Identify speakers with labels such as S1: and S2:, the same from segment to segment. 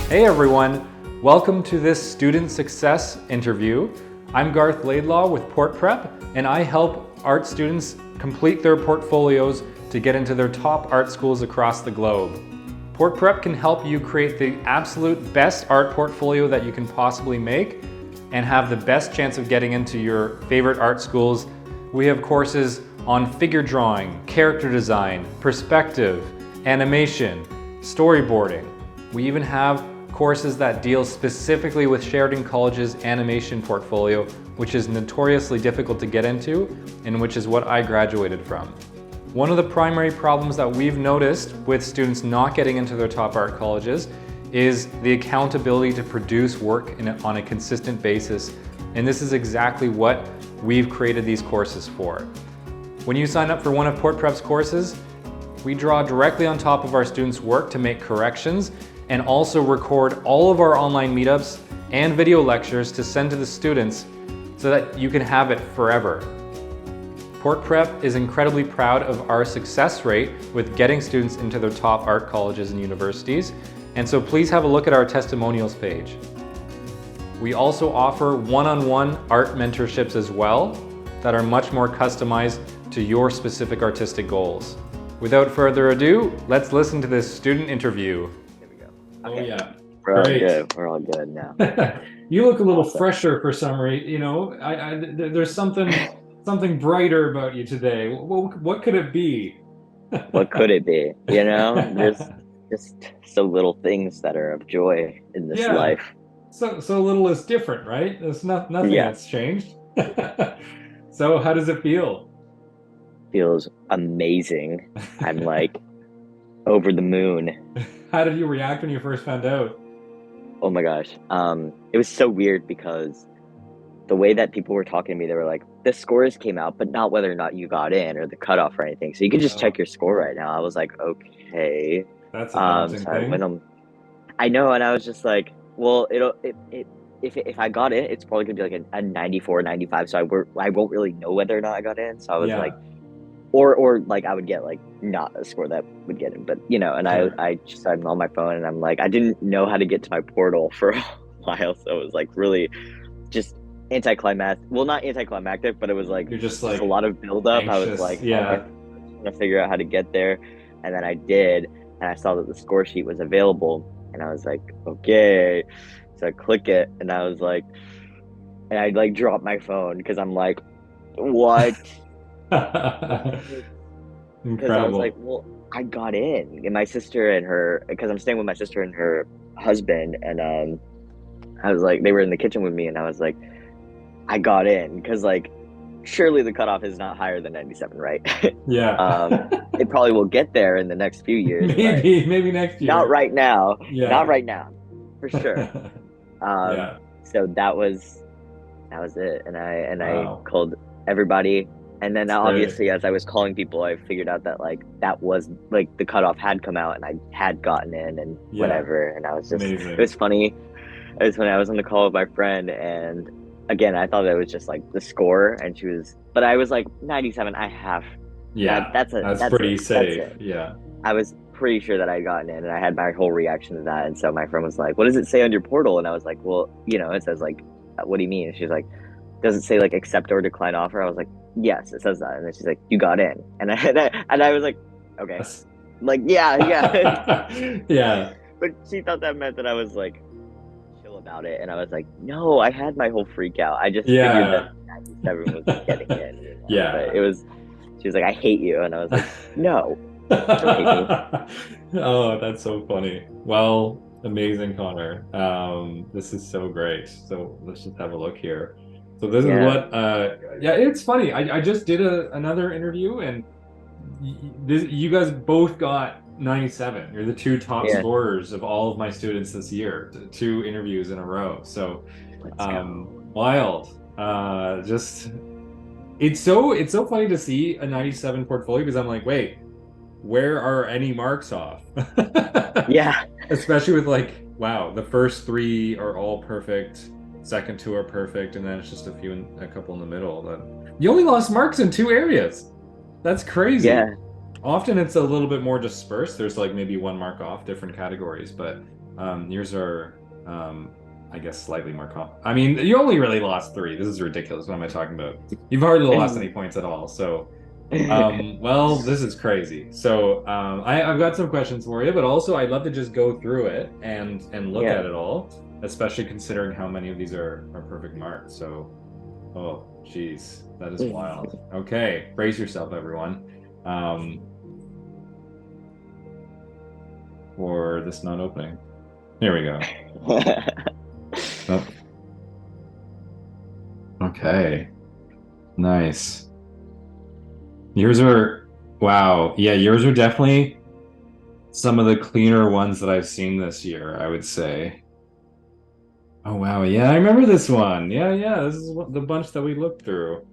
S1: Hey everyone, welcome to this student success interview. I'm Garth Laidlaw with Portprep, and I help art students complete their portfolios to get into their top art schools across the globe. Portprep can help you create the absolute best art portfolio that you can possibly make and have the best chance of getting into your favorite art schools. We have courses on figure drawing, character design, perspective, animation, storyboarding. We even have courses that deal specifically with Sheridan College's animation portfolio, which is notoriously difficult to get into and which is what I graduated from. One of the primary problems that we've noticed with students not getting into their top art colleges is the accountability to produce work on a consistent basis. And this is exactly what we've created these courses for. When you sign up for one of Portprep's courses, we draw directly on top of our students' work to make corrections and also record all of our online meetups and video lectures to send to the students so that you can have it forever. Portprep is incredibly proud of our success rate with getting students into their top art colleges and universities, and so please have a look at our testimonials page. We also offer one-on-one art mentorships as well that are much more customized to your specific artistic goals. Without further ado, let's listen to this student interview.
S2: There we go.
S1: Okay. Oh yeah.
S2: We're all good. We're all good now.
S1: You look a little fresher for some reason. You know, there's something brighter about you today. What could it be?
S2: What could it be? You know, there's just so little things that are of joy in this life.
S1: So little is different, right? There's nothing that's changed. So how does it feel?
S2: Feels amazing. I'm like over the moon.
S1: How did you react when you first found out?
S2: Oh my gosh. It was so weird because the way that people were talking to me, they were like, the scores came out, but not whether or not you got in or the cutoff or anything. So you could just check your score right now. I was like, okay.
S1: That's a daunting thing.
S2: I know, and I was just like, well, if I got in, it's probably gonna be like a 94, 95. So I won't really know whether or not I got in. So I was like, or like I would get like not a score that would get in, but you know, and I'm on my phone and I'm like, I didn't know how to get to my portal for a while, so it was like really just anticlimactic. Well, not anticlimactic, but it was like
S1: you're just like
S2: a lot of buildup. I was like, I'm trying to figure out how to get there, and then I did, and I saw that the score sheet was available, and I was like, okay, so I click it, and I was like, and I like dropped my phone because I'm like, what? Because I was like, well, I got in, and my sister and her, because I'm staying with my sister and her husband, and I was like, they were in the kitchen with me, and I was like, I got in because like surely the cutoff is not higher than 97, right? It probably will get there in the next few years.
S1: Maybe next year.
S2: Not right now. Not right now, for sure. So that was it, and I called everybody. And then obviously, as I was calling people, I figured out that like that was like the cutoff had come out and I had gotten in and whatever. And I was just, it was funny. I was on the call with my friend, and again, I thought it was just like the score, and she was, but I was like 97. I have, that's pretty safe. I was pretty sure that I'd gotten in, and I had my whole reaction to that. And so my friend was like, "What does it say on your portal?" And I was like, "Well, you know, it says like, what do you mean?" And she's like, "Does it say like accept or decline offer?" I was like, yes, it says that. And then she's like, you got in. And I was like, okay. Like, yeah. But she thought that meant that I was like chill about it. And I was like, no, I had my whole freak out. I just figured that 97 was getting in. You know? But it was, she was like, I hate you. And I was like, no, don't hate me.
S1: Oh, that's so funny. Well, amazing, Connor. This is so great. So let's just have a look here. So this is what, it's funny. I just did another interview, and you guys both got 97. You're the two top scorers of all of my students this year. 2 interviews in a row. So, wild. It's so funny to see a 97 portfolio because I'm like, wait, where are any marks off? Especially with like, wow, the first 3 are all perfect. Second 2 are perfect, and then it's just a couple in the middle. But you only lost marks in 2 areas. That's crazy. Often it's a little bit more dispersed. There's like maybe 1 mark off different categories, but Yours are, I guess, slightly more I mean, you only really lost 3. This is ridiculous. What am I talking about? You've hardly lost any points at all. So, well, this is crazy. So, I've got some questions for you, but also I'd love to just go through it and look at it all, especially considering how many of these are perfect marks. So, oh, geez, that is wild. Okay, brace yourself, everyone. For this not opening. Here we go. Oh. Okay. Nice. Yours are, wow. Yeah, yours are definitely some of the cleaner ones that I've seen this year, I would say. Oh, wow. Yeah, I remember this one. Yeah, this is the bunch that we looked through.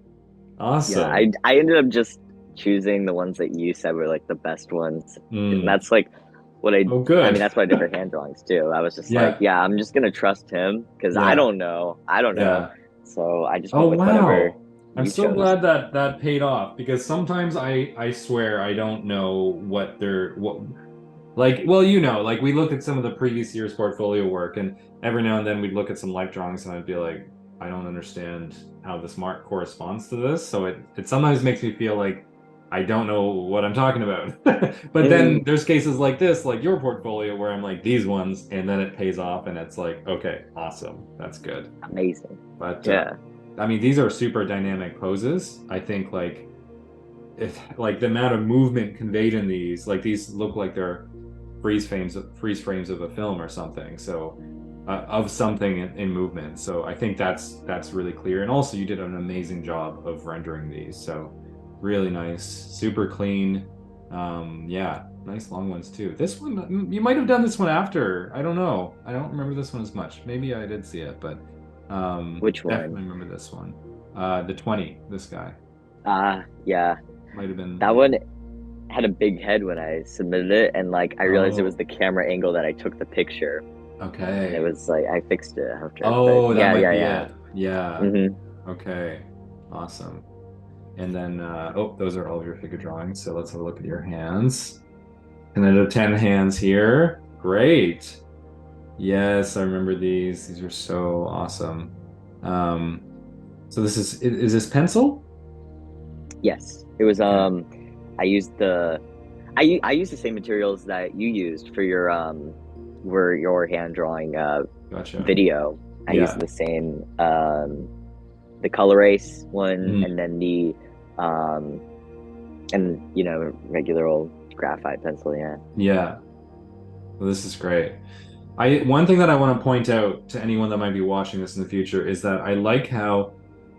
S1: Awesome.
S2: Yeah, I ended up just choosing the ones that you said were like the best ones. And that's like what I
S1: good.
S2: I mean, that's why I did for hand drawings too. I was just like, yeah, I'm just gonna trust him because I don't know. So I just went with whatever.
S1: I'm so glad that paid off, because sometimes I swear I don't know what like, well, like we looked at some of the previous year's portfolio work, and every now and then we'd look at some life drawings and I'd be like, I don't understand how this mark corresponds to this. So it sometimes makes me feel like I don't know what I'm talking about. But then there's cases like this, like your portfolio, where I'm like, these ones, and then it pays off and it's like, okay, awesome. That's good.
S2: Amazing.
S1: But I mean, these are super dynamic poses. I think like the amount of movement conveyed in these, like these look like they're freeze frames of a film or something. So of something in movement. So I think that's really clear. And also you did an amazing job of rendering these. So really nice, super clean. Yeah, nice long ones too. This one, you might have done this one after. I don't know. I don't remember this one as much. Maybe I did see it, but
S2: which one?
S1: Definitely remember this one. The 20, this guy.
S2: Yeah.
S1: Might have been.
S2: That one had a big head when I submitted it, and like I realized it was the camera angle that I took the picture.
S1: Okay.
S2: And it was like I fixed it after.
S1: Oh, that might be it. Yeah. Okay. Awesome. And then those are all of your figure drawings. So let's have a look at your hands. And then the 10 hands here. Great. Yes, I remember these. These are so awesome. So this is this pencil?
S2: Yes. It was I used the same materials that you used for your hand drawing video. I used the same the CalArts one, and then the and regular old graphite pencil.
S1: Yeah. Well, this is great. One thing that I want to point out to anyone that might be watching this in the future is that I like how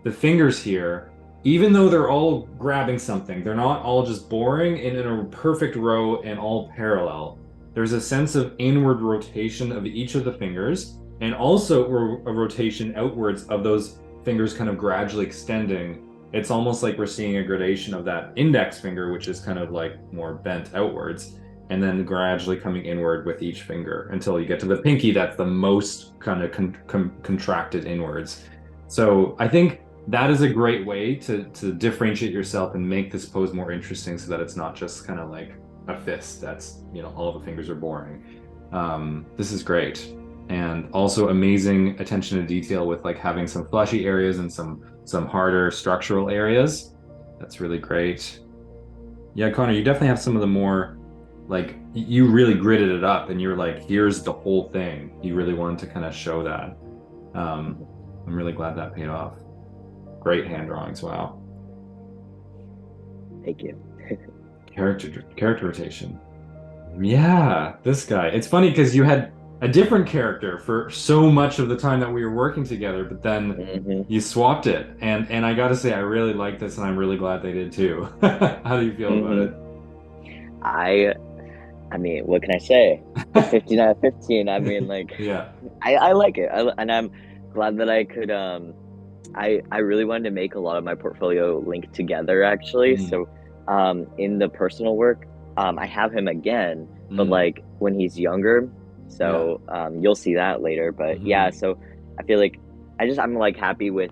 S1: the fingers here, even though they're all grabbing something, they're not all just boring and in a perfect row and all parallel. There's a sense of inward rotation of each of the fingers, and also a rotation outwards of those fingers kind of gradually extending. It's almost like we're seeing a gradation of that index finger, which is kind of like more bent outwards, and then gradually coming inward with each finger until you get to the pinky that's the most kind of contracted inwards. So I think that is a great way to differentiate yourself and make this pose more interesting, so that it's not just kind of like a fist that's, all the fingers are boring. This is great. And also amazing attention to detail with like having some fleshy areas and some harder structural areas. That's really great. Yeah, Connor, you definitely have some of the more, like, you really gridded it up and you're like, here's the whole thing. You really wanted to kind of show that. I'm really glad that paid off. Great hand drawings. Wow.
S2: Thank you.
S1: Character rotation. Yeah, this guy. It's funny because you had a different character for so much of the time that we were working together, but then you swapped it. And I gotta say, I really like this, and I'm really glad they did too. How do you feel about it?
S2: I mean, what can I say? 15 out of 15. I mean, like,
S1: yeah.
S2: I like it. And I'm glad that I could, I really wanted to make a lot of my portfolio link together, actually. So in the personal work, I have him again, but like when he's younger. So you'll see that later. But yeah, so I feel like I'm like happy with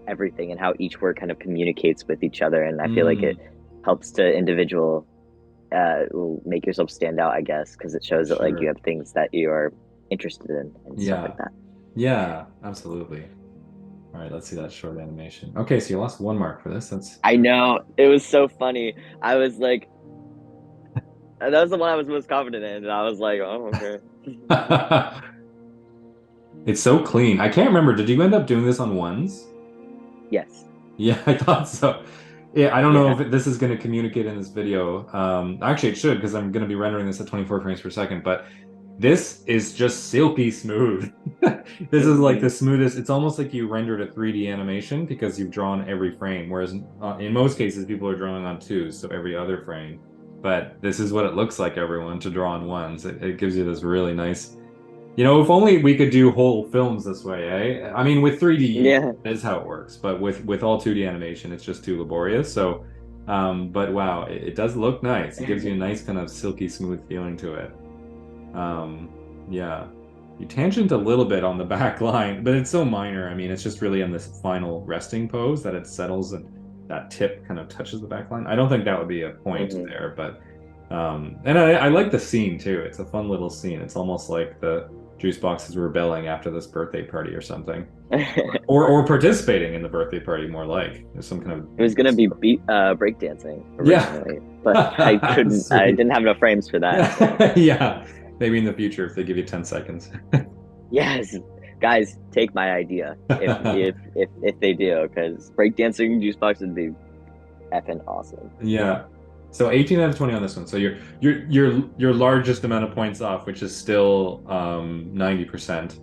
S2: everything and how each work kind of communicates with each other. And I feel like it helps to will make yourself stand out, I guess, because it shows that like you
S1: Sure.
S2: have things that you are interested in and stuff
S1: Yeah.
S2: like that.
S1: Yeah, absolutely. All right, let's see that short animation. Okay, so you lost 1 mark for this. That's
S2: I know, it was so funny. I was like, that was the one I was most confident in, and I was like, oh, okay.
S1: it's so clean. I can't remember. Did you end up doing this on ones?
S2: Yes.
S1: Yeah, I thought so. Yeah, I don't know
S2: Yeah.
S1: if this is going to communicate in this video. Actually, it should because I'm going to be rendering this at 24 frames per second. But this is just silky smooth. This is like the smoothest. It's almost like you rendered a 3D animation because you've drawn every frame. Whereas in most cases, people are drawing on twos, so every other frame. But this is what it looks like, everyone, to draw on ones. It gives you this really nice. If only we could do whole films this way, eh? I mean, with 3D,
S2: Yeah.
S1: that is how it works, but with all 2D animation, it's just too laborious. So, but wow, it does look nice. It gives you a nice kind of silky smooth feeling to it. Yeah, you tangent a little bit on the back line, but it's so minor. I mean, it's just really in this final resting pose that it settles and that tip kind of touches the back line. I don't think that would be a point there, but and I like the scene too. It's a fun little scene. It's almost like the juice box is rebelling after this birthday party or something, or participating in the birthday party. More like there's some kind of.
S2: It was gonna be breakdancing
S1: Yeah.
S2: originally, but I couldn't. I
S1: Sweet.
S2: didn't have enough frames for that. So
S1: Yeah, maybe in the future if they give you 10 seconds.
S2: yes, guys, take my idea if they do, because breakdancing juice box would be effing awesome.
S1: Yeah. So 18 out of 20 on this one. So your largest amount of points off, which is still 90%.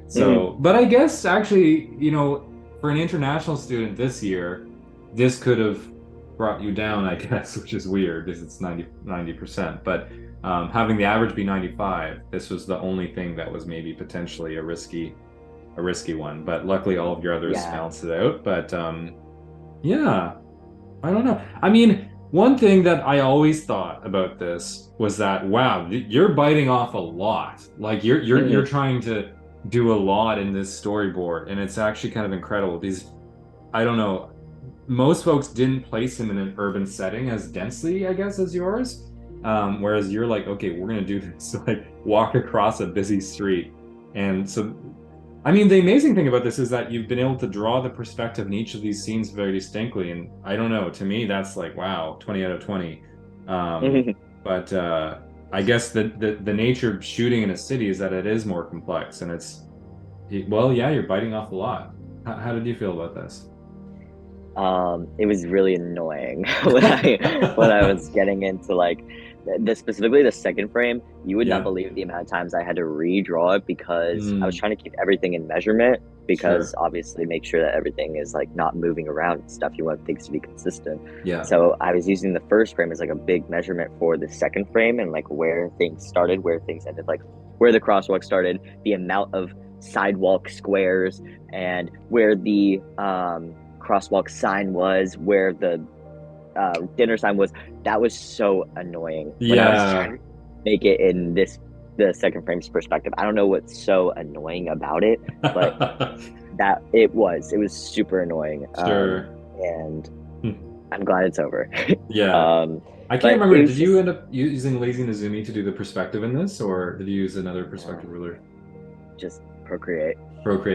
S1: So, but I guess actually, for an international student this year, this could have brought you down, I guess, which is weird because it's 90%. But having the average be 95, this was the only thing that was maybe potentially a risky one. But luckily, all of your others balanced it out. But yeah. I don't know. I mean, one thing that I always thought about this was that, wow, you're biting off a lot. Like you're trying to do a lot in this storyboard, and it's actually kind of incredible. I don't know, most folks didn't place him in an urban setting as densely, I guess, as yours. Whereas you're like, okay, we're gonna do this, like walk across a busy street. And so I mean, the amazing thing about this is that you've been able to draw the perspective in each of these scenes very distinctly. And I don't know, to me, that's like, wow, 20 out of 20. But I guess the nature of shooting in a city is that it is more complex. And well, yeah, you're biting off a lot. How did you feel about this?
S2: It was really annoying when I was getting into like specifically the second frame. You would not believe the amount of times I had to redraw it because I was trying to keep everything in measurement, because obviously make sure that everything is like not moving around and stuff. You want things to be consistent.
S1: Yeah.
S2: So I was using the first frame as like a big measurement for the second frame, and like where things started, where things ended, like where the crosswalk started, the amount of sidewalk squares, and where the crosswalk sign was, where the dinner sign was. That was so annoying when I was trying to make it in the second frame's perspective. I don't know what's so annoying about it, but that it was super annoying. And I'm glad it's over.
S1: Yeah. I can't remember. Did you end up using Lazy Nezumi to do the perspective in this, or did you use another perspective ruler?
S2: Just Procreate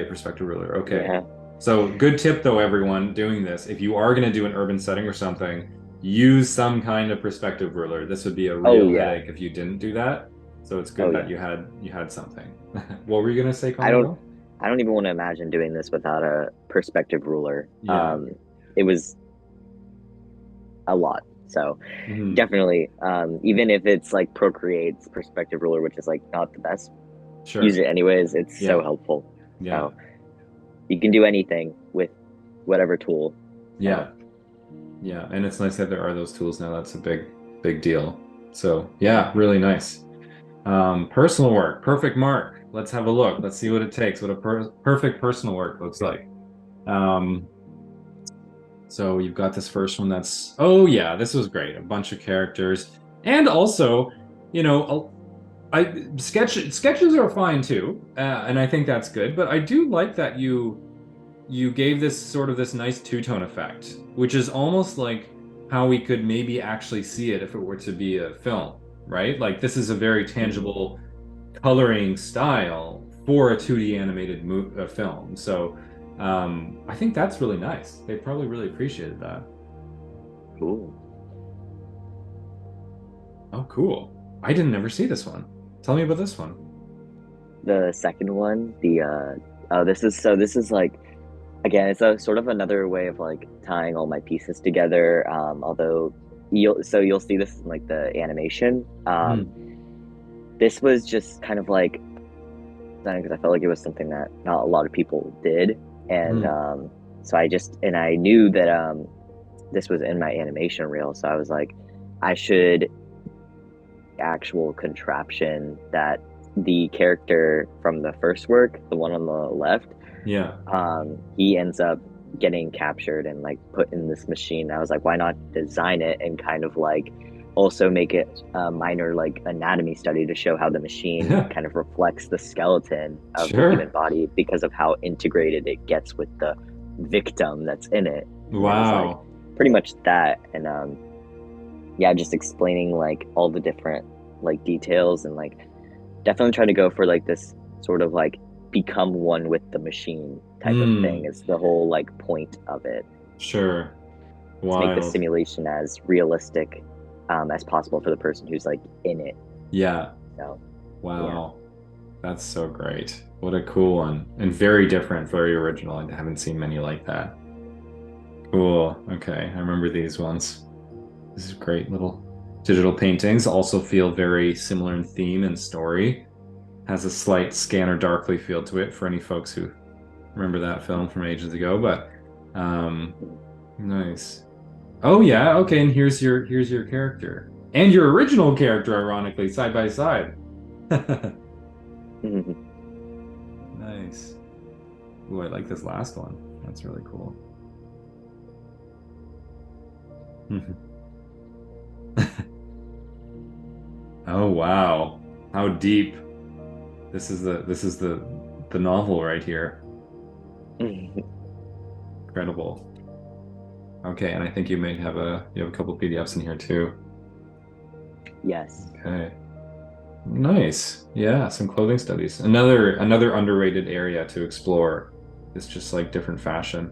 S1: perspective ruler. Okay. Yeah. So good tip though, everyone doing this. If you are going to do an urban setting or something, use some kind of perspective ruler. This would be a real headache if you didn't do that. So it's good that you had something. What were you going to say, Colin?
S2: I don't even want to imagine doing this without a perspective ruler. Yeah. It was a lot. So definitely, even if it's like Procreate's perspective ruler, which is like not the best, use it anyways. It's so helpful. Yeah. So you can do anything with whatever tool.
S1: Yeah. Yeah. And it's nice that there are those tools now. That's a big deal. So yeah, really nice. Personal work, perfect mark. Let's have a look. Let's see what it takes, what a perfect personal work looks like. So you've got this first one that's, oh yeah, this was great. A bunch of characters. And also, sketches are fine too, and I think that's good. But I do like that you gave this sort of this nice two-tone effect, which is almost like how we could maybe actually see it if it were to be a film, right? Like this is a very tangible coloring style for a 2D animated film. So I think that's really nice. They probably really appreciated that.
S2: Cool.
S1: Oh, cool. I didn't ever see this one. Tell me about this one.
S2: The second one, this is like, again, it's a sort of another way of like tying all my pieces together. Although you'll see this in like the animation. This was just kind of like, because I felt like it was something that not a lot of people did, and so I knew that this was in my animation reel, so I was like, I should actual contraption that the character from the first work, the one on the left, he ends up getting captured and like put in this machine. I was like, why not design it and kind of like also make it a minor like anatomy study to show how the machine kind of reflects the skeleton of the human body because of how integrated it gets with the victim that's in it.
S1: Wow.
S2: Like, pretty much that. And yeah, just explaining like all the different like details and like definitely trying to go for like this sort of like become one with the machine type of thing is the whole like point of it.
S1: Sure.
S2: To make the simulation as realistic as possible for the person who's like in it.
S1: Yeah.
S2: So,
S1: wow. Yeah. That's so great. What a cool one. And very different, very original. I haven't seen many like that. Cool. Okay. I remember these ones. This is great. Little digital paintings also feel very similar in theme and story. Has a slight Scanner Darkly feel to it for any folks who remember that film from ages ago, but nice. Oh yeah, okay, and here's your character. And your original character, ironically, side by side. Nice. Ooh, I like this last one. That's really cool. Oh wow. How deep. This is the novel right here. Incredible. Okay, and I think you may have you have a couple PDFs in here too.
S2: Yes.
S1: Okay. Nice. Yeah, some clothing studies. Another underrated area to explore. It's just like different fashion.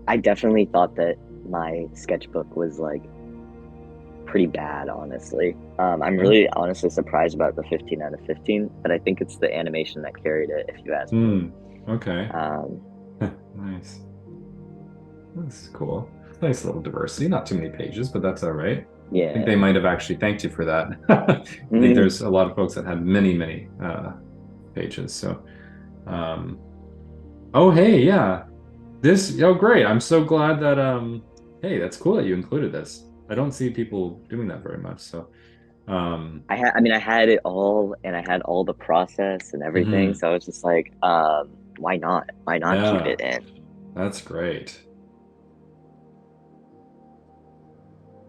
S2: I definitely thought that my sketchbook was like pretty bad, honestly. I'm really honestly surprised about the 15 out of 15, but I think it's the animation that carried it, if you ask me.
S1: Okay. Nice. This is cool. Nice little diversity. Not too many pages, but that's all right.
S2: Yeah.
S1: I think they might have actually thanked you for that. I think there's a lot of folks that had many pages. So, oh hey, yeah. Great. I'm so glad that hey, that's cool that you included this. I don't see people doing that very much. So,
S2: I had it all, and I had all the process and everything. So I was just like, why not? Why not keep it in?
S1: That's great.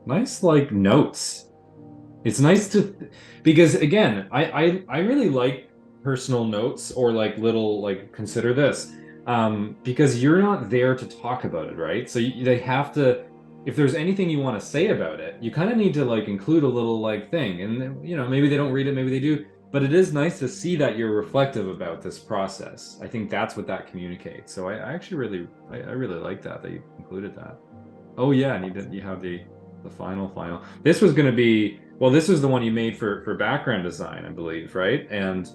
S1: Nice, like notes. It's nice because again, I really like personal notes or like little like consider this, because you're not there to talk about it, right? So they have to, if there's anything you want to say about it, you kind of need to like include a little like thing, and you know, maybe they don't read it, maybe they do, but it is nice to see that you're reflective about this process. I think that's what that communicates. So I actually I really like that you included that. Oh yeah, and you have the final. This was going to be, well, this was the one you made for background design, I believe, right? And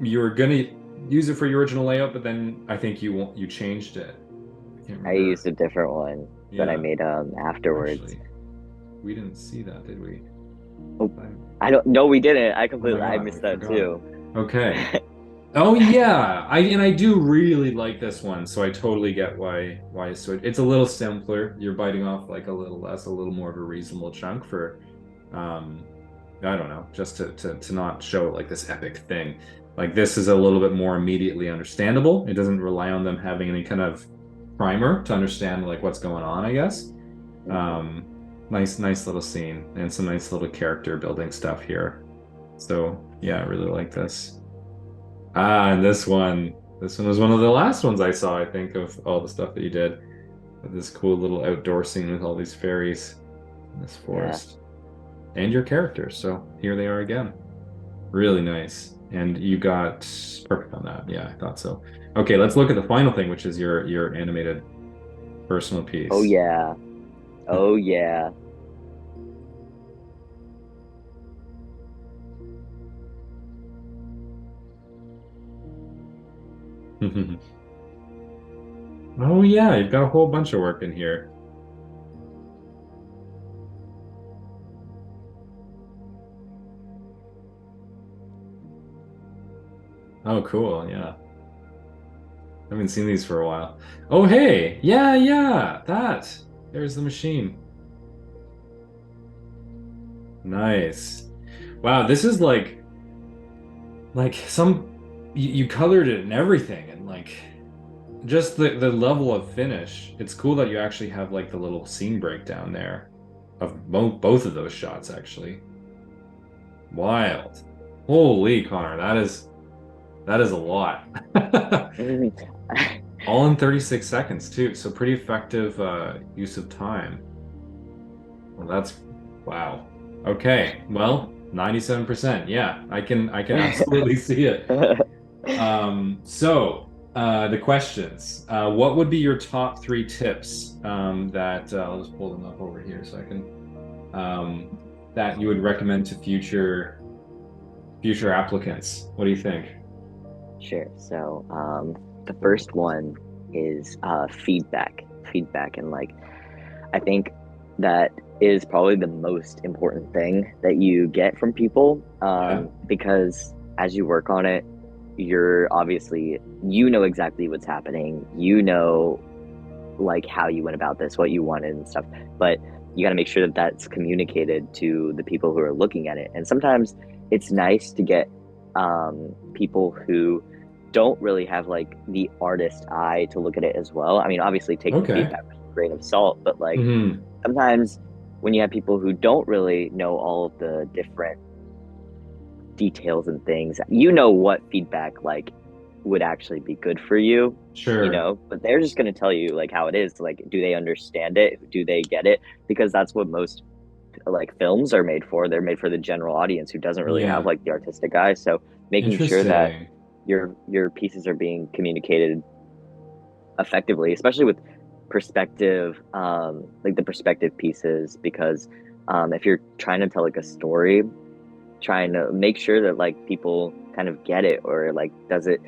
S1: you were going to use it for your original layout, but then I think you changed it.
S2: I used a different one that I made afterwards.
S1: Actually, we didn't see that, did we?
S2: Oh, I don't. No, we didn't. I missed that too.
S1: Okay. Oh yeah, I do really like this one, so I totally get why it's a little simpler. You're biting off like a little more of a reasonable chunk for, I don't know, just to not show like this epic thing. Like this is a little bit more immediately understandable. It doesn't rely on them having any kind of primer to understand like what's going on, I guess. Nice little scene and some nice little character building stuff here. So yeah, I really like this. And this one was one of the last ones I saw, I think, of all the stuff that you did. This cool little outdoor scene with all these fairies in this
S2: Yeah.
S1: forest. And your characters. So here they are again. Really nice. And you got perfect on that. Yeah, I thought so. Okay, let's look at the final thing, which is your animated personal
S2: Oh
S1: piece.
S2: yeah. Oh yeah.
S1: Oh yeah, you've got a whole bunch of work in here. Oh, cool. Yeah. I haven't seen these for a while. Oh, hey. Yeah, yeah. That. There's the machine. Nice. Wow, this is like some you colored it and everything and like just the level of finish. It's cool that you actually have like the little scene breakdown there of both of those shots actually. Wild. Holy Connor, that is a lot. All in 36 seconds too. So pretty effective use of time. Well, that's wow. Okay. Well, 97%. Yeah, I can absolutely see it. The questions. What would be your top three tips that I'll just pull them up over here so I can that you would recommend to future applicants? What do you think?
S2: Sure. So, the first one is feedback. Feedback, and like, I think that is probably the most important thing that you get from people,
S1: Yeah.
S2: because as you work on it, you're obviously, you know exactly what's happening. You know, like how you went about this, what you wanted and stuff. But you got to make sure that that's communicated to the people who are looking at it. And sometimes it's nice to get people who don't really have like the artist eye to look at it as well. I mean, obviously take the
S1: Okay.
S2: feedback with a grain of salt, but like
S1: Hmm.
S2: sometimes when you have people who don't really know all of the different details and things, you know what feedback like would actually be good for you,
S1: Sure.
S2: but they're just going to tell you like how it is. Like, do they understand it? Do they get it? Because that's what most like films are made for. They're made for the general audience who doesn't really have
S1: Yeah.
S2: like the artistic eye. So making sure that
S1: Interesting.
S2: your pieces are being communicated effectively, especially with perspective, like the perspective pieces, because if you're trying to tell like a story, trying to make sure that like people kind of get it, or like does it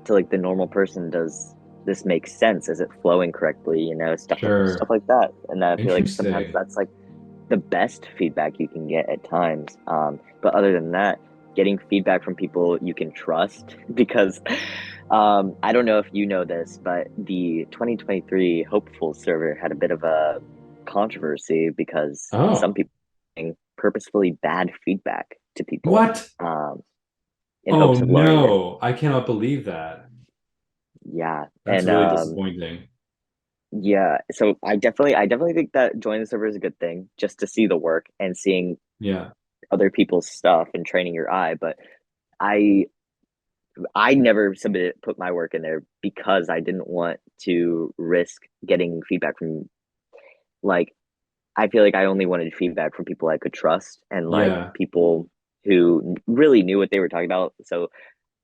S2: to like the normal person, does this make sense, is it flowing correctly, stuff
S1: Sure.
S2: like that. And I feel like sometimes
S1: Interesting.
S2: that's like the best feedback you can get at times, but other than that, getting feedback from people you can trust because I don't know if you know this, but the 2023 hopeful server had a bit of a controversy because some
S1: Oh,
S2: people giving purposefully bad feedback to people,
S1: what?
S2: in
S1: Oh
S2: hopes of lowering it.
S1: no, I cannot believe that.
S2: Yeah,
S1: That's
S2: and
S1: really disappointing.
S2: yeah, so I definitely think that joining the server is a good thing, just to see the work and seeing
S1: Yeah.
S2: other people's stuff and training your eye. But I I never put my work in there because I didn't want to risk getting feedback from, like, I feel like I only wanted feedback from people I could trust, and like
S1: Yeah.
S2: people who really knew what they were talking about. So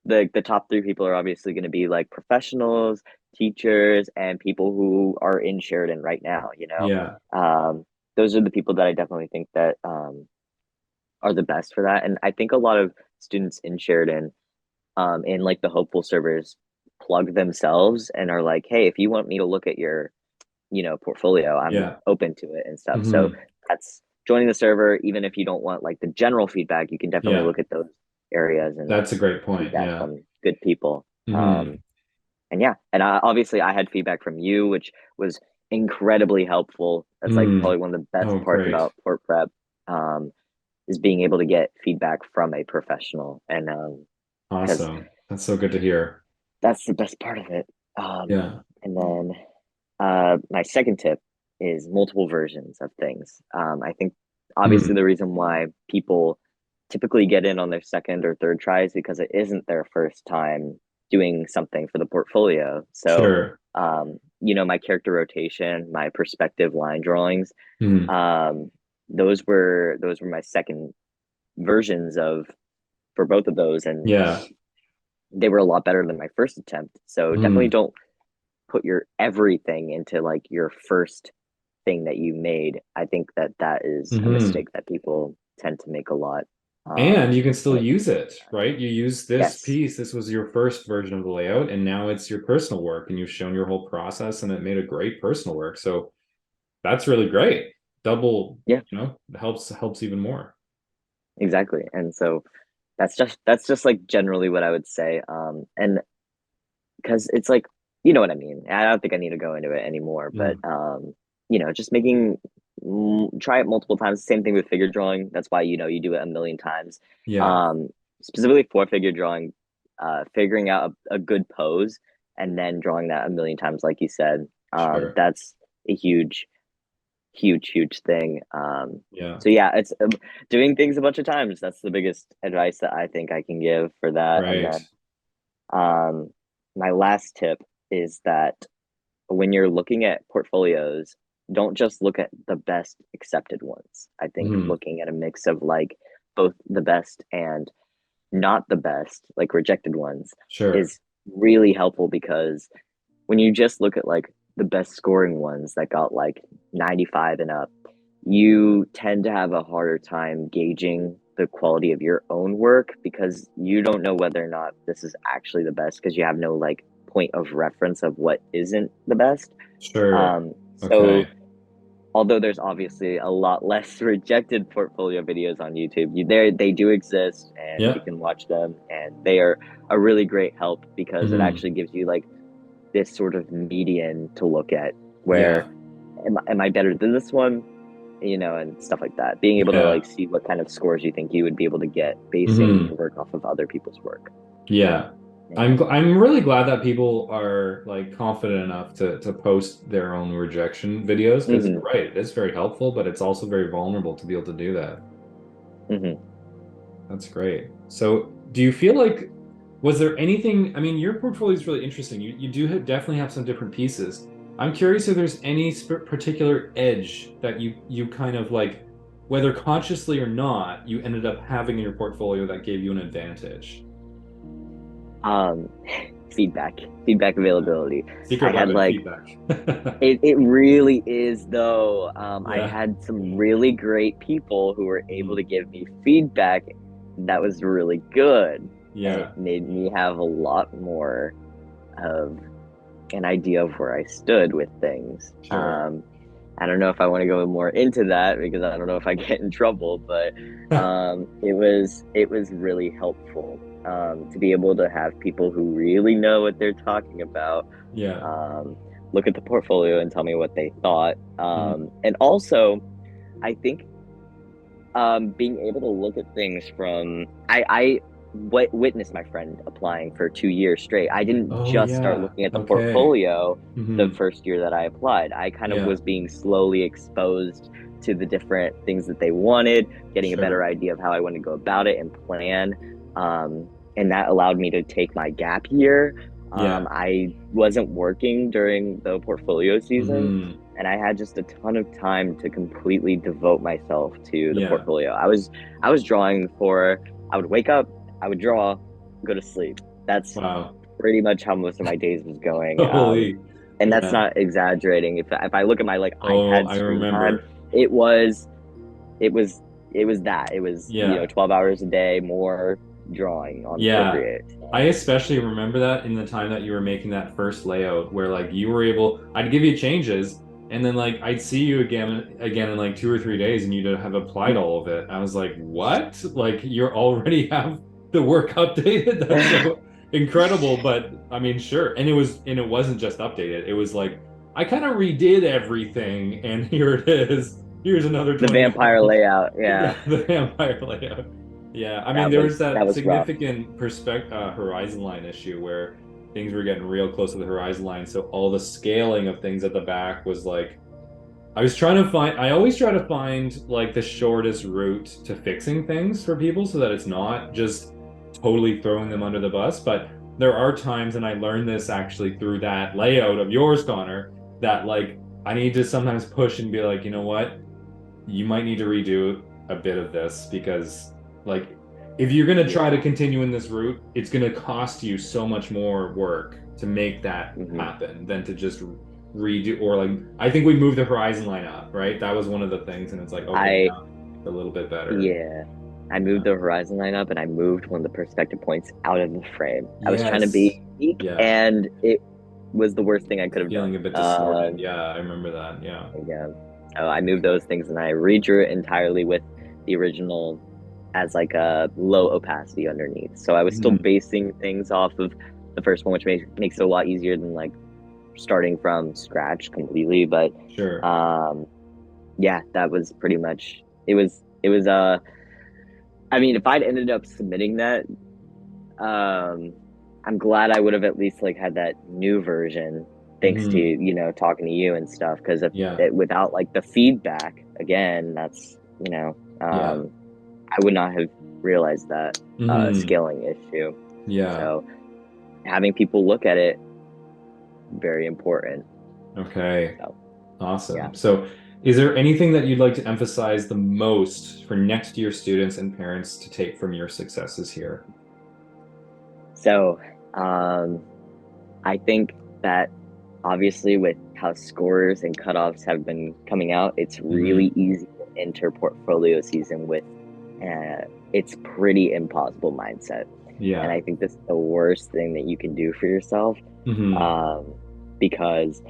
S2: the top three people are obviously going to be like professionals, teachers, and people who are in Sheridan right now.
S1: Yeah.
S2: Those are the people that I definitely think that are the best for that. And I think a lot of students in Sheridan, in like the hopeful servers, plug themselves and are like, hey, if you want me to look at your portfolio, I'm
S1: Yeah.
S2: open to it and stuff. So
S1: Hmm.
S2: that's joining the server. Even if you don't want like the general feedback, you can definitely
S1: Yeah.
S2: look at those areas and
S1: That's a great point.
S2: feedback
S1: Yeah.
S2: from good people.
S1: Hmm.
S2: And yeah, and obviously I had feedback from you, which was incredibly helpful. That's like
S1: Hmm.
S2: probably one of the best
S1: Oh,
S2: parts
S1: great.
S2: about Portprep, um, is being able to get feedback from a professional, and because
S1: Awesome. That's so good to hear.
S2: that's the best part of it.
S1: Yeah.
S2: And then my second tip is multiple versions of things. I think obviously
S1: Hmm.
S2: the reason why people typically get in on their second or third try is because it isn't their first time doing something for the portfolio. So
S1: Sure.
S2: my character rotation, my perspective line drawings.
S1: Mm.
S2: Um, those were my second versions of for both of those, and
S1: Yeah.
S2: they were a lot better than my first attempt. So definitely
S1: Mm.
S2: don't put your everything into like your first thing that you made. I think that is a
S1: Hmm.
S2: mistake that people tend to make a lot.
S1: And you can still
S2: And
S1: use it, right? You use this
S2: yes,
S1: piece. This was your first version of the layout, and now it's your personal work, and you've shown your whole process, and it made a great personal work. So that's really great. Double,
S2: yeah,
S1: helps even more.
S2: exactly. And so that's just like generally what I would say. And because it's like, you know what I mean. I don't think I need to go into it anymore, but
S1: Mm.
S2: just try it multiple times. Same thing with figure drawing. That's why you do it a million times.
S1: Yeah,
S2: Um, specifically for figure drawing, figuring out a good pose and then drawing that a million times, like you said.
S1: sure.
S2: That's a huge, huge, huge thing.
S1: Yeah,
S2: So yeah, it's doing things a bunch of times. That's the biggest advice that I think I can give for that. And
S1: right.
S2: then um, my last tip is that when you're looking at portfolios, don't just look at the best accepted ones. I think
S1: Mm.
S2: looking at a mix of like both the best and not the best, like rejected ones,
S1: Sure.
S2: is really helpful because when you just look at like the best scoring ones that got like 95 and up, you tend to have a harder time gauging the quality of your own work because you don't know whether or not this is actually the best because you have no like point of reference of what isn't the best.
S1: Sure.
S2: So
S1: Okay.
S2: although there's obviously a lot less rejected portfolio videos on YouTube, they do exist and you
S1: Yeah.
S2: can watch them and they are a really great help because it
S1: Mm.
S2: actually gives you like this sort of median to look at where
S1: Yeah.
S2: am I better than this one, and stuff like that, being able to
S1: Yeah.
S2: like see what kind of scores you think you would be able to get basing
S1: Hmm.
S2: your work off of other people's work.
S1: Yeah.
S2: Yeah.
S1: I'm really glad that people are like confident enough to post their own rejection videos because
S2: Mm-hmm.
S1: you're right, it is very helpful, but it's also very vulnerable to be able to do that.
S2: Mm-hmm.
S1: That's great. So, do you feel like was there anything? I mean, your portfolio is really interesting. You do definitely have some different pieces. I'm curious if there's any particular edge that you kind of like, whether consciously or not, you ended up having in your portfolio that gave you an advantage.
S2: um feedback availability. I
S1: Secret
S2: had
S1: weapon
S2: like
S1: feedback.
S2: it really is though. I
S1: Yeah.
S2: had some really great people who were able
S1: Mhm.
S2: to give me feedback that was really good, and it
S1: Yeah.
S2: made me have a lot more of an idea of where I stood with things.
S1: Sure.
S2: I don't know if I want to go more into that because I don't know if I get in trouble, but it was really helpful to be able to have people who really know what they're talking about
S1: Yeah.
S2: um, look at the portfolio and tell me what they thought.
S1: Mhm.
S2: And also, I think being able to look at things from I witnessed my friend applying for 2 years straight. I didn't
S1: Oh
S2: just start
S1: yeah.
S2: looking at the
S1: Okay.
S2: portfolio the
S1: Hmm.
S2: first year that I applied. I kind of
S1: Yeah.
S2: was being slowly exposed to the different things that they wanted, getting a better
S1: Sure.
S2: idea of how I want to go about it and plan. And that allowed me to take my gap year.
S1: Yeah.
S2: I wasn't working during the portfolio season,
S1: Hmm.
S2: and I had just a ton of time to completely devote myself to the
S1: Yeah.
S2: portfolio. I was drawing for I would wake up, I would draw, go to sleep. That's
S1: Wow.
S2: pretty much how most of my days was going.
S1: Holy.
S2: And that's
S1: Yeah.
S2: not exaggerating. If I look at my like
S1: Oh,
S2: iPad
S1: I
S2: screen time,
S1: remember.
S2: it was it was it was that. It was,
S1: Yeah.
S2: 12 hours a day more drawing on
S1: Yeah.
S2: Procreate.
S1: I especially remember that in the time that you were making that first layout where like you were able, I'd give you changes and then like I'd see you again in like 2 or 3 days and you'd have applied all of it. I was like, what? Like you already have the work updated? That's so incredible. But I mean, sure. And it wasn't just updated. It was like I kind of redid everything and here it is. Here's another
S2: The
S1: 20
S2: vampire
S1: hours.
S2: layout, yeah.
S1: Yeah, the vampire layout. Yeah, I mean,
S2: That
S1: there was
S2: was that
S1: that
S2: was rough.
S1: significant horizon line issue where things were getting real close to the horizon line. So all the scaling of things at the back was like, I always try to find like the shortest route to fixing things for people so that it's not just totally throwing them under the bus. But there are times, and I learned this actually through that layout of yours, Connor, that like I need to sometimes push and be like, you know what, you might need to redo a bit of this, because like if you're going to try to continue in this route, it's going to cost you so much more work to make that happen than to just redo. Or like, I think we moved the horizon line up, right? That was one of the things, and it's like, okay, now it's a little bit better.
S2: Yeah, I moved the horizon line up, and I moved one of the perspective points out of the frame. I was trying to be unique, and it was the worst thing I could have done.
S1: Feeling a bit distorted. Yeah, I remember that. Yeah.
S2: So I moved those things, and I redrew it entirely with the original as like a low opacity underneath. So I was still basing things off of the first one, which makes it a lot easier than like starting from scratch completely. But yeah, that was pretty much it. Was I mean, if I'd ended up submitting that, I'm glad I would have at least like had that new version, thanks to, you know, talking to you and stuff. Because without like the feedback, again, that's, you know, I would not have realized that scaling issue. So having people look at it, very important.
S1: Okay. So, awesome. So is there anything that you'd like to emphasize the most for next year students and parents to take from your successes here?
S2: So I think that obviously with how scores and cutoffs have been coming out, it's really easy to enter portfolio season with it's pretty impossible mindset. And I think that's the worst thing that you can do for yourself, because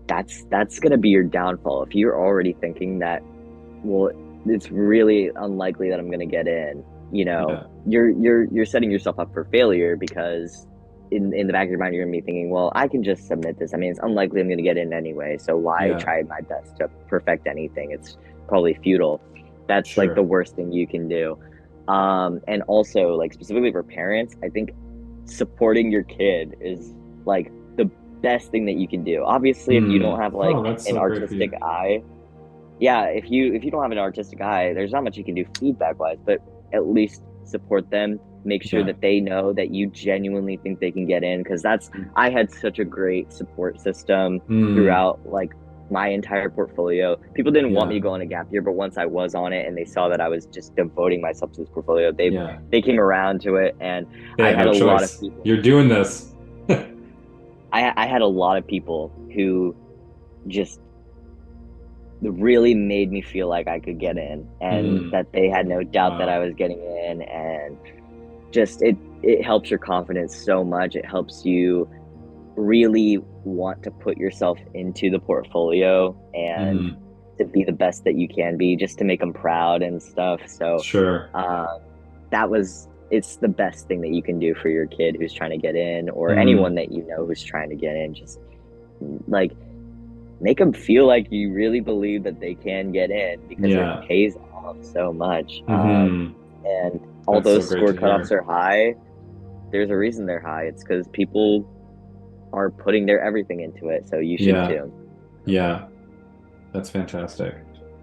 S2: that's going to be your downfall. If you're already thinking that, well, it's really unlikely that I'm going to get in, you know, you're setting yourself up for failure, because in the back of your mind, you're going to be thinking, well, I can just submit this. I mean, it's unlikely I'm going to get in anyway. So why try my best to perfect anything? It's probably futile. That's like the worst thing you can do. And also, like, specifically for parents, I think supporting your kid is like the best thing that you can do. Obviously, if you don't have like an artistic eye, if you don't have an artistic eye, there's not much you can do feedback wise, but at least support them, make sure that they know that you genuinely think they can get in. Because I had such a great support system throughout like my entire portfolio. People didn't want me to go on a gap year, but once I was on it and they saw that I was just devoting myself to this portfolio, they came around to it. And I had a lot of people.
S1: You're doing this.
S2: I had a lot of people who just really made me feel like I could get in, and that they had no doubt that I was getting in. And just it helps your confidence so much. It helps you really want to put yourself into the portfolio and to be the best that you can be, just to make them proud and stuff. So it's the best thing that you can do for your kid who's trying to get in, or anyone that you know who's trying to get in. Just like make them feel like you really believe that they can get in, because it pays off so much. And although score cutoffs are high, there's a reason they're high. It's because people are putting their everything into it, so you should too.
S1: That's fantastic.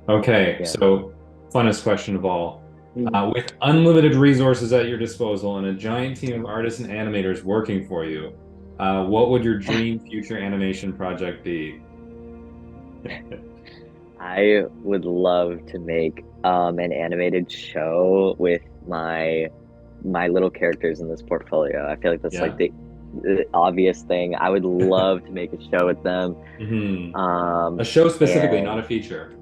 S1: Okay, so funnest question of all. With unlimited resources at your disposal and a giant team of artists and animators working for you, what would your dream future animation project be?
S2: I would love to make an animated show with my little characters in this portfolio. I feel like that's like the obvious thing. I would love to make a show with them.
S1: A show specifically, not a feature.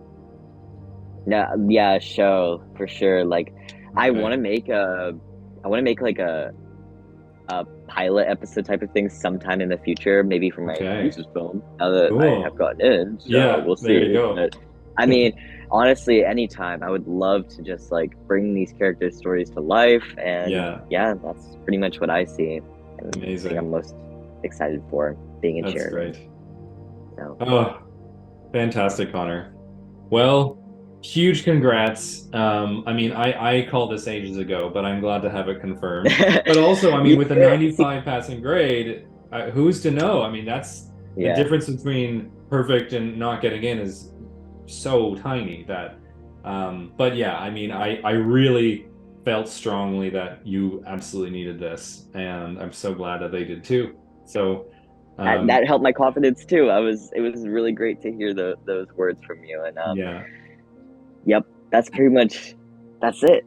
S2: A show for sure. Like I want to make like a pilot episode type of thing sometime in the future, maybe for my thesis film, now that I have gotten in. So we'll see.
S1: There you go.
S2: But, I mean, honestly, anytime I would love to just like bring these characters' stories to life, and that's pretty much what I see. And
S1: amazing.
S2: I think I'm most excited for being in Sheridan.
S1: That's great. So. Oh, fantastic, Connor. Well, huge congrats. I mean, I called this ages ago, but I'm glad to have it confirmed. But also, I mean, with a 95 passing grade, who's to know? I mean, that's the difference between perfect and not getting in is so tiny that, but yeah, I mean, I really felt strongly that you absolutely needed this, and I'm so glad that they did too. So
S2: that helped my confidence too. It was really great to hear those words from you. And
S1: yeah,
S2: yep, that's pretty much, that's it.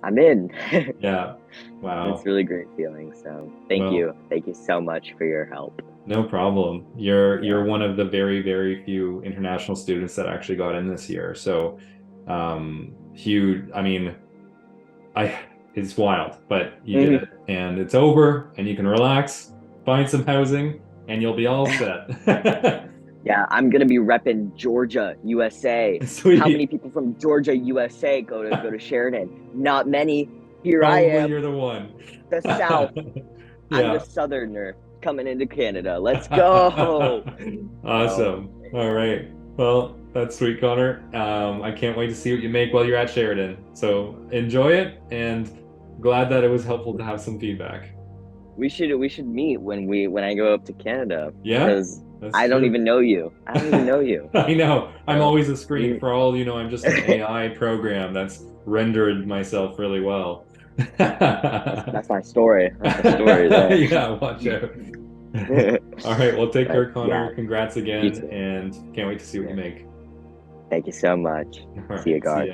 S2: I'm in.
S1: yeah, wow.
S2: It's really great feeling. So thank you so much for your help.
S1: No problem. You're one of the very, very few international students that actually got in this year. So huge. I mean, it's wild, but you did it, and it's over, and you can relax, find some housing, and you'll be all set.
S2: Yeah, I'm gonna be repping Georgia, USA.
S1: Sweet.
S2: How many people from Georgia, USA go to Sheridan? Not many. Here
S1: Probably
S2: I am.
S1: You're the one.
S2: The South.
S1: Yeah.
S2: I'm the Southerner coming into Canada. Let's go.
S1: Awesome. All right. Well, that's sweet, Connor. I can't wait to see what you make while you're at Sheridan. So enjoy it, and glad that it was helpful to have some feedback.
S2: We should meet when I go up to Canada.
S1: Yeah.
S2: Because I don't even know you. I don't even know you.
S1: I know. I'm always a screen. For all you know, I'm just an AI program that's rendered myself really well.
S2: That's my story. That's my story there.
S1: Yeah, watch out. All right, well, take care, Connor. Yeah. Congrats again, and can't wait to see what you make.
S2: Thank you so much. See you, Garth.